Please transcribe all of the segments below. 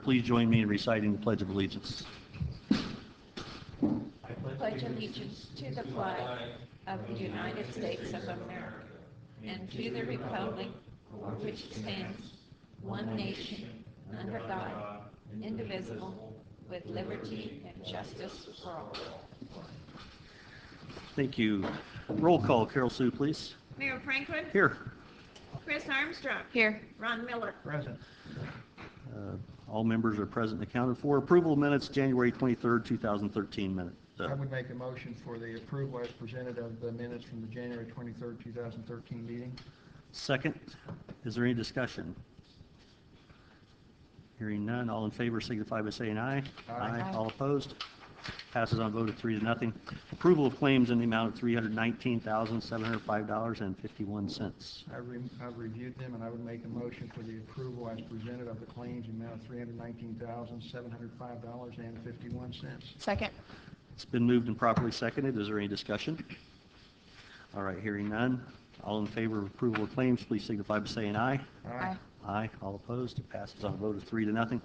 please join me in reciting the Pledge of Allegiance. Pledge allegiance to the flag of the United States of America and to the republic for which it stands, one nation, under God, indivisible, with liberty and justice for all. Thank you. Roll call. Carol Sue, please. Mayor Franklin. Here. Chris Armstrong. Here. Ron Miller. Present. All members are present and accounted for. Approval of minutes, January 23rd, 2013 minute. I would make a motion for the approval as presented of the minutes from the January 23rd, 2013 meeting. Second, is there any discussion? Hearing none, all in favor signify by saying aye. Aye. All opposed? Passes on a vote of 3-0. Approval of claims in the amount of $319,705.51. I've reviewed them, and I would make a motion for the approval as presented of the claims in the amount of $319,705.51. Second. It's been moved and properly seconded. Is there any discussion? All right, hearing none. All in favor of approval of claims, please signify by saying aye. Aye. Aye. All opposed? It passes on a vote of 3-0.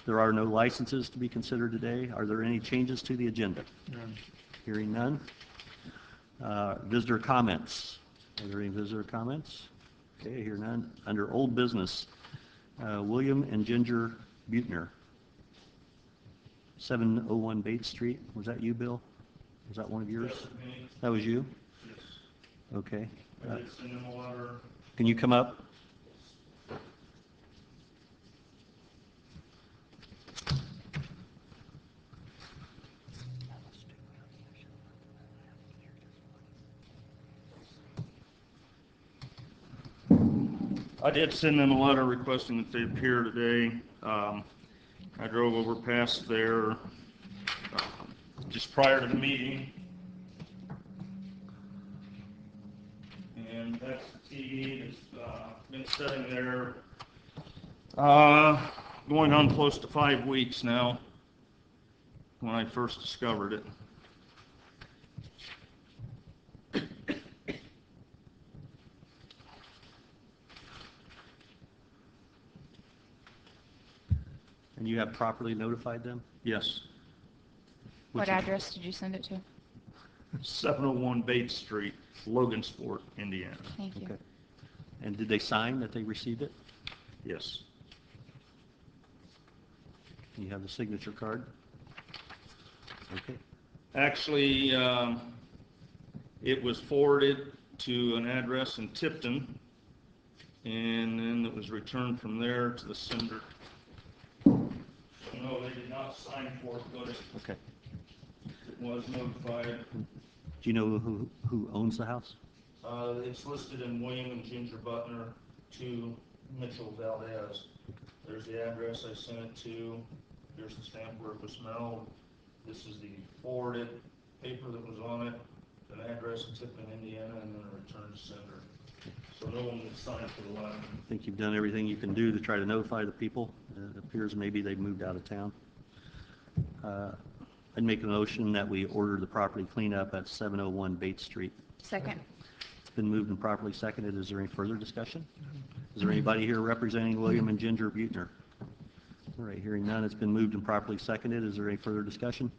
There are no licenses to be considered today. Are there any changes to the agenda? None. Hearing none. Visitor comments. Are there any visitor comments? Okay, I hear none. Under old business, William and Ginger Butner, 701 Bates Street. Was that you, Bill? Was that one of yours? Me. That was you? Yes. Okay. I did send him a letter. Can you come up? I did send them a letter requesting that they appear today. I drove over past there just prior to the meeting. And that's the TV that's been sitting there going on close to 5 weeks now when I first discovered it. And you have properly notified them? Yes. What address did you send it to? 701 Bates Street, Logansport, Indiana. Thank you. Okay. And did they sign that they received it? Yes. You have the signature card? Okay. Actually, it was forwarded to an address in Tipton, and then it was returned from there to the sender. No, they did not sign for it, but it Okay. was notified. Do you know who owns the house? It's listed in William and Ginger Butner to Mitchell Valdez. There's the address I sent it to. Here's the stamp where it was mailed. This is the forwarded paper that was on it, an address in Tipton, Indiana, and then a return to sender. So no one would sign for the letter. I think you've done everything you can do to try to notify the people. It appears maybe they've moved out of town. I'd make a motion that we order the property cleanup at 701 Bates Street. Second. It's been moved and properly seconded. Is there any further discussion? Is there anybody here representing William and Ginger Butner? All right, hearing none, it's been moved and properly seconded. Is there any further discussion?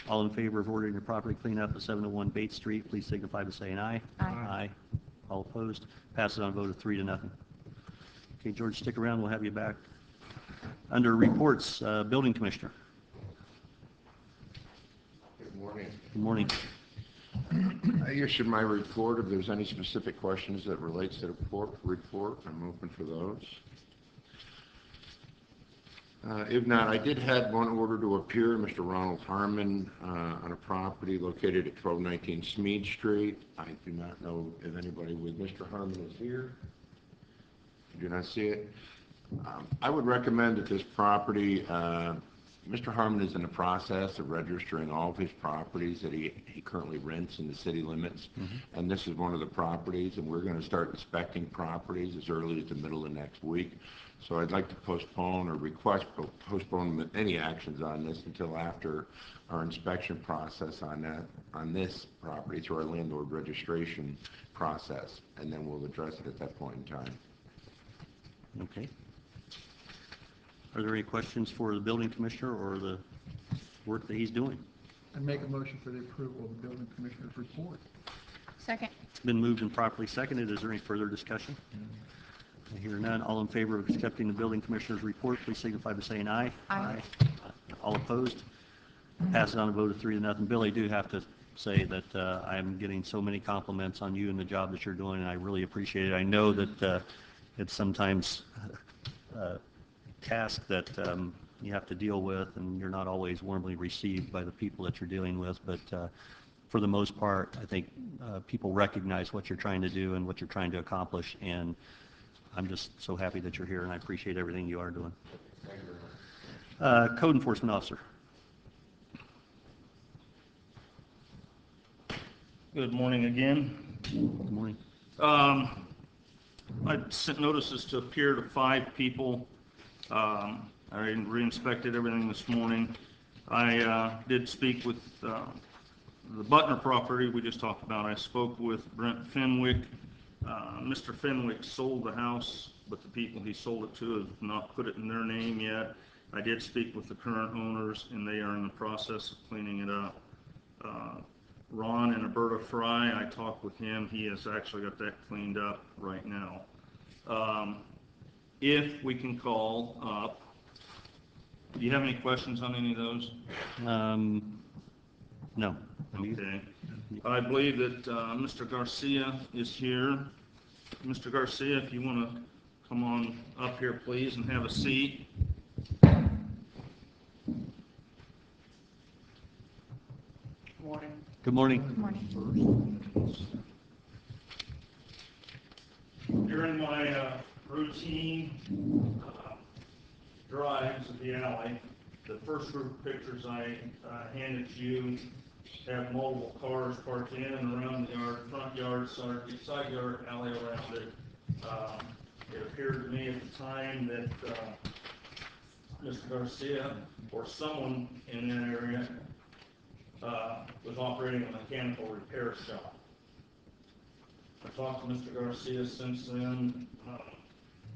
All in favor of ordering the property cleanup at 701 Bates Street, please signify by saying aye. Aye. Aye. All opposed? Passes on a vote of 3-0. Okay, George, stick around. We'll have you back. Under reports, Building Commissioner. Good morning. Good morning. I issued my report. If there's any specific questions that relates to the report, I'm open for those. If not, I did have one order to appear, Mr. Ronald Harmon, on a property located at 1219 Smead Street. I do not know if anybody with Mr. Harmon is here. I do not see it. I would recommend that this property, Mr. Harmon is in the process of registering all of his properties that he currently rents in the city limits, and this is one of the properties, and we're going to start inspecting properties as early as the middle of next week. So I'd like to postpone or request postpone any actions on this until after our inspection process on this property through our landlord registration process, and then we'll address it at that point in time. Okay. Are there any questions for the building commissioner or the work that he's doing? I make a motion for the approval of the building commissioner's report. Second. It's been moved and properly seconded. Is there any further discussion? I hear none. All in favor of accepting the building commissioner's report, please signify by saying aye. Aye. All opposed? Passes on a vote of 3-0. Bill, I do have to say that I'm getting so many compliments on you and the job that you're doing, and I really appreciate it. I know that it's sometimes a task that you have to deal with, and you're not always warmly received by the people that you're dealing with, but for the most part, I think people recognize what you're trying to do and what you're trying to accomplish, and I'm just so happy that you're here, and I appreciate everything you are doing. Code enforcement officer. Good morning again. Good morning. I sent notices to appear to 5 people. I re-inspected everything this morning. I did speak with the Butner property we just talked about. I spoke with Brent Fenwick. Mr. Fenwick sold the house, but the people he sold it to have not put it in their name yet. I did speak with the current owners, and they are in the process of cleaning it up. Ron and Alberta Fry, I talked with him. He has actually got that cleaned up right now. If we can call up, do you have any questions on any of those? No. Okay. I believe that Mr. Garcia is here. Mr. Garcia, if you want to come on up here, please, and have a seat. Good morning. Good morning. During my routine drives of the alley, the first group of pictures I handed you have multiple cars parked in and around the yard, front yard, side yard, alley around it. It appeared to me at the time that Mr. Garcia or someone in that area was operating a mechanical repair shop. I talked to Mr. Garcia since then.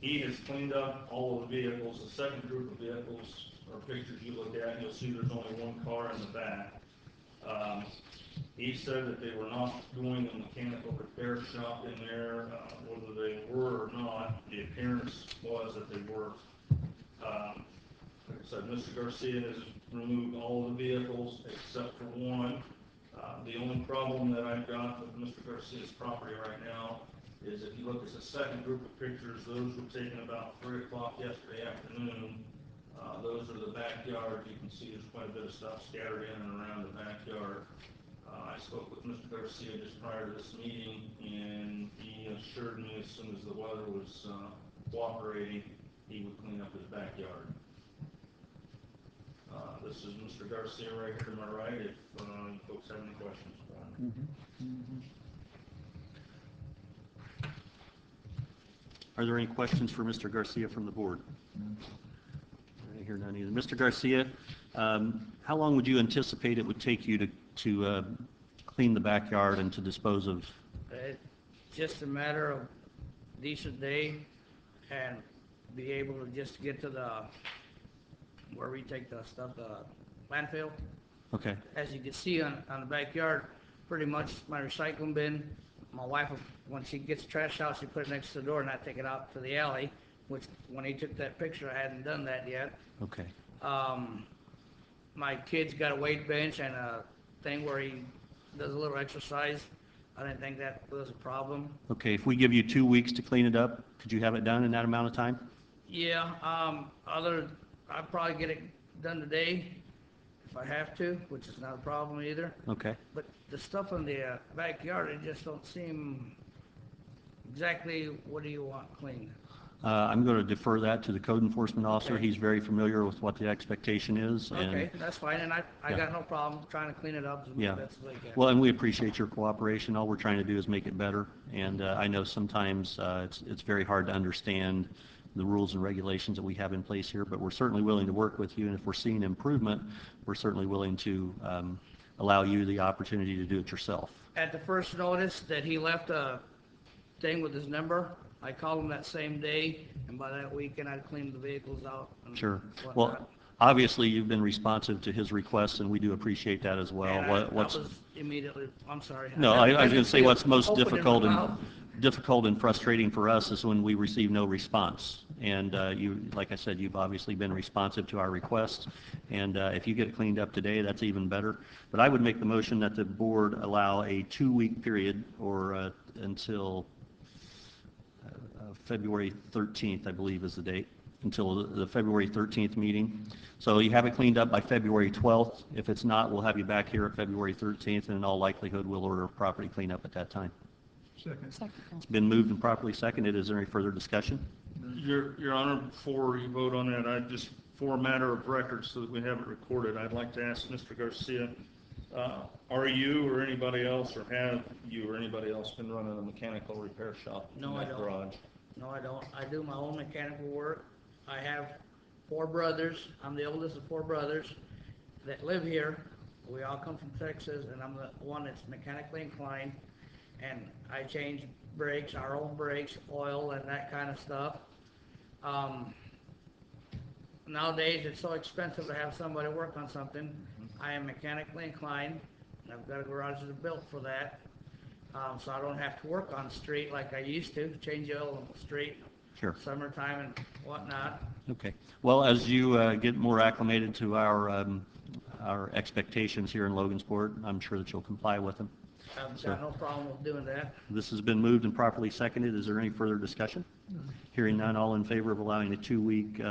He has cleaned up all of the vehicles. The second group of vehicles or pictures you look at, you'll see there's only one car in the back. He said that they were not doing a mechanical repair shop in there. Whether they were or not, the appearance was that they were. Like I said, Mr. Garcia has removed all of the vehicles except for one. The only problem that I've got with Mr. Garcia's property right now is if you look at the second group of pictures, those were taken about 3 o'clock yesterday afternoon. Those are the backyard. You can see there's quite a bit of stuff scattered in and around the backyard. I spoke with Mr. Garcia just prior to this meeting, and he assured me as soon as the weather was cooperating, he would clean up his backyard. This is Mr. Garcia right here to my right, if folks have any questions for him. Are there any questions for Mr. Garcia from the board? I hear none either. Mr. Garcia, how long would you anticipate it would take you to clean the backyard and to dispose of? It's just a matter of decent day and be able to just get to where we take the stuff, the landfill. Okay. As you can see on the backyard, pretty much my recycling bin. My wife, when she gets trash out, she put it next to the door and I take it out to the alley, which when he took that picture, I hadn't done that yet. Okay. My kid's got a weight bench and a thing where he does a little exercise. I didn't think that was a problem. Okay, if we give you 2 weeks to clean it up, could you have it done in that amount of time? Yeah, I'll probably get it done today if I have to, which is not a problem either. Okay. But the stuff in the backyard, it just don't seem exactly what do you want cleaned. I'm going to defer that to the code enforcement officer. Okay. He's very familiar with what the expectation is. And Okay, that's fine, and I Yeah. got no problem trying to clean it up as Yeah. best as I can. Well, and we appreciate your cooperation. All we're trying to do is make it better. And I know sometimes it's very hard to understand the rules and regulations that we have in place here, but we're certainly willing to work with you. And if we're seeing improvement, we're certainly willing to allow you the opportunity to do it yourself. At the first notice that he left a thing with his number, I called them that same day, and by that weekend, I'd cleaned the vehicles out and Sure. whatnot. Well, obviously, you've been responsive to his requests, and we do appreciate that as well. And What- I what's was immediately, I'm sorry. No, I was going to say what's most Open in my mouth. difficult and frustrating for us is when we receive no response. And you, like I said, you've obviously been responsive to our requests. And if you get it cleaned up today, that's even better. But I would make the motion that the board allow a 2-week period or until February 13th, I believe is the date, until the February 13th meeting. So you have it cleaned up by February 12th. If it's not, we'll have you back here at February 13th, and in all likelihood, we'll order a property cleanup at that time. Second. It's been moved and properly seconded. Is there any further discussion? Your Honor, before you vote on that, for a matter of record, so that we have it recorded, I'd like to ask Mr. Garcia, are you or anybody else, or have you or anybody else been running a mechanical repair shop in No, I that don't. garage? No, I don't. I do my own mechanical work. I have 4 brothers. I'm the oldest of 4 brothers that live here. We all come from Texas, and I'm the one that's mechanically inclined. And I change brakes, our own brakes, oil, and that kind of stuff. Nowadays, it's so expensive to have somebody work on something. I am mechanically inclined, and I've got a garage that's built for that. So I don't have to work on the street like I used to, change oil on the street, Sure. summertime and whatnot. Okay. Well, as you get more acclimated to our expectations here in Logansport, I'm sure that you'll comply with them. I've got no problem with doing that. This has been moved and properly seconded. Is there any further discussion? Hearing none, all in favor of allowing a 2-week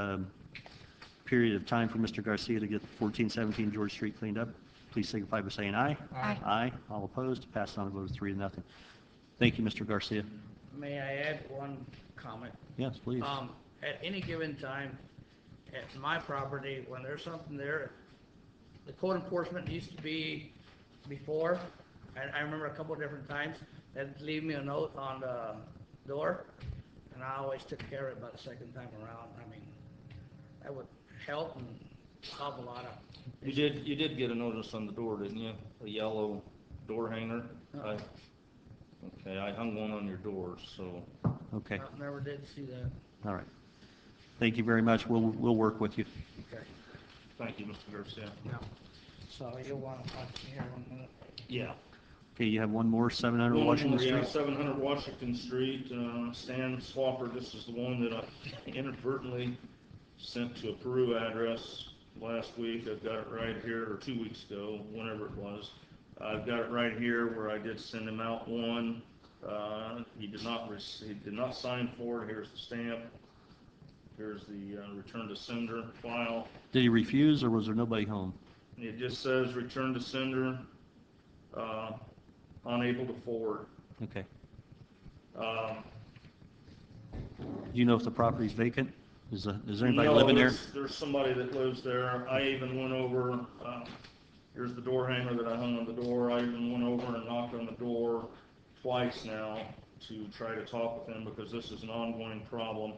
period of time for Mr. Garcia to get 1417 George Street cleaned up, please signify by saying aye. Aye. Aye. All opposed? Passed on a vote of 3-0. Thank you, Mr. Garcia. May I add one comment? Yes, please. At any given time, at my property, when there's something there, the code enforcement used to be before, and I remember a couple of different times, they'd leave me a note on the door, and I always took care of it by the second time around. I mean, that would help and solve a lot of. You did get a notice on the door, didn't you? A yellow door hanger? Uh-uh. Okay, I hung one on your door, so. Okay. I never did see that. All right. Thank you very much. We'll work with you. Okay. Thank you, Mr. Garcia. So you'll want to talk to me here 1 minute. Yeah. Okay, you have one more, 700 One Washington more, yeah, Street. 700 Washington Street, Stan Swapper. This is the one that I inadvertently sent to a Peru address last week. I've got it right here, or 2 weeks ago, whenever it was. I've got it right here where I did send him out one. He did not sign for it. Here's the stamp. Here's the return to sender file. Did he refuse, or was there nobody home? It just says return to sender, unable to forward. Okay. Do you know if the property's vacant? Is there anybody No, living there? There's somebody that lives there. I even went over, here's the door hanger that I hung on the door. I even went over and knocked on the door twice now to try to talk with them, because this is an ongoing problem.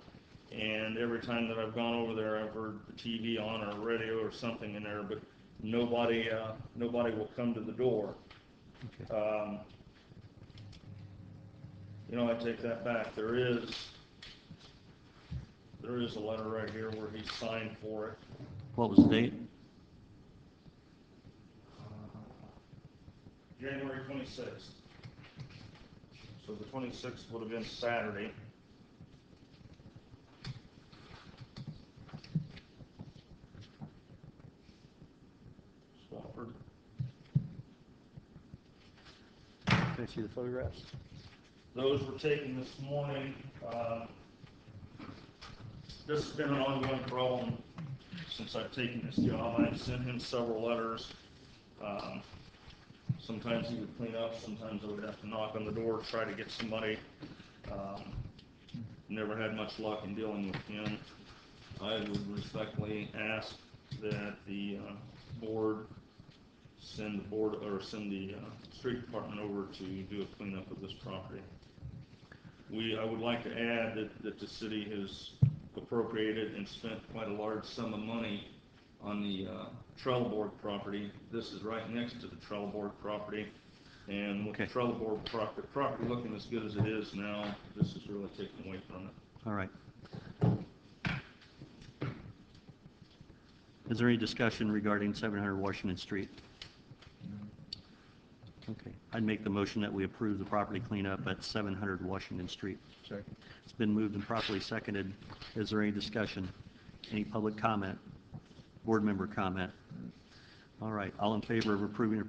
And every time that I've gone over there, I've heard the TV on or radio or something in there, but nobody will come to the door. Okay. I take that back. There is a letter right here where he signed for it. What was the date? January 26th. So the 26th would have been Saturday. Swafford. Can I see the photographs? Those were taken this morning. This has been an ongoing problem since I've taken this job. I've sent him several letters. Sometimes he would clean up, sometimes I would have to knock on the door, try to get somebody. Never had much luck in dealing with him. I would respectfully ask that the board send the street department over to do a cleanup of this property. I would like to add that the city has appropriated and spent quite a large sum of money on the Trelleborg property. This is right next to the Trelleborg property. And with the Okay. trouble board property looking as good as it is now, this is really taking away from it. All right. Is there any discussion regarding 700 Washington Street? Okay, I'd make the motion that we approve the property cleanup at 700 Washington Street. Second. It's been moved and properly seconded. Is there any discussion? Any public comment? Board member comment? All right, all in favor of approving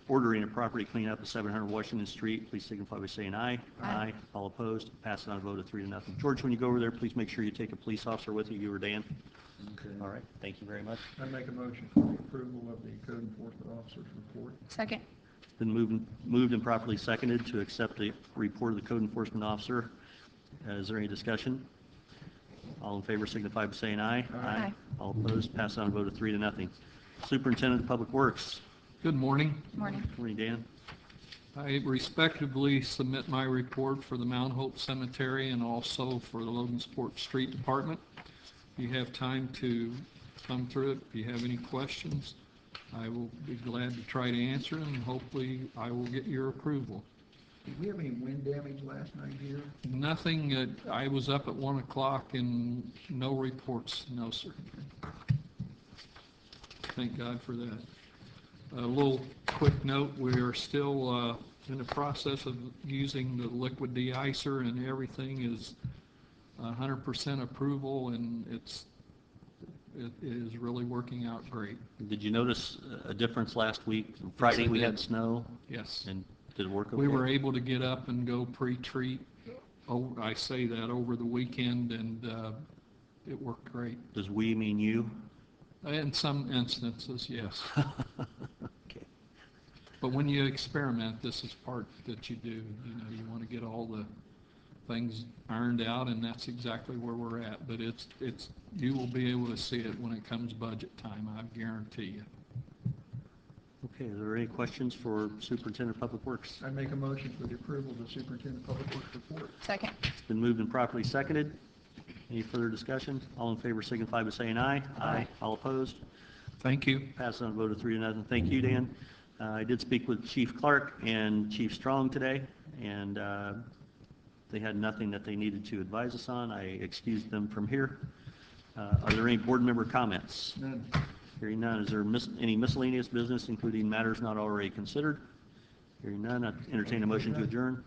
ordering a property cleanup at 700 Washington Street, please signify by saying aye. Aye. All opposed? Pass it on a vote of 3-0. George, when you go over there, please make sure you take a police officer with you or Dan. Okay. All right, thank you very much. I make a motion for the approval of the code enforcement officer's report. Second. It's been moved and properly seconded to accept the report of the code enforcement officer. Is there any discussion? All in favor signify by saying aye. Aye. All opposed? Pass it on a vote of 3-0. Superintendent of Public Works. Good morning. Morning. Morning, Dan. I respectfully submit my report for the Mount Hope Cemetery and also for the Logansport Street Department. If you have time to come through it, if you have any questions, I will be glad to try to answer them, and hopefully I will get your approval. Did we have any wind damage last night here? Nothing, I was up at 1 o'clock and no reports, no, sir. Thank God for that. A little quick note, we are still in the process of using the liquid de-icer, and everything is 100% approval, and it is really working out great. Did you notice a difference last week? Friday we did. had snow, Yes. and did it work okay? We were able to get up and go pre-treat, I say that, over the weekend, and it worked great. Does we mean you? In some instances, yes. Okay. But when you experiment, this is part that you do. You know, you want to get all the things ironed out, and that's exactly where we're at. But it's you will be able to see it when it comes budget time, I guarantee you. Okay, are there any questions for Superintendent of Public Works? I make a motion for the approval of the superintendent of public works report. Second. It's been moved and properly seconded. Any further discussion? All in favor signify by saying aye. Aye. All opposed? Thank you. Pass on a vote of 3-0. Thank you, Dan. I did speak with Chief Clark and Chief Strong today, and they had nothing that they needed to advise us on. I excused them from here. Are there any board member comments? None. Hearing none, is there any miscellaneous business, including matters not already considered? Hearing none, I entertain a motion to adjourn.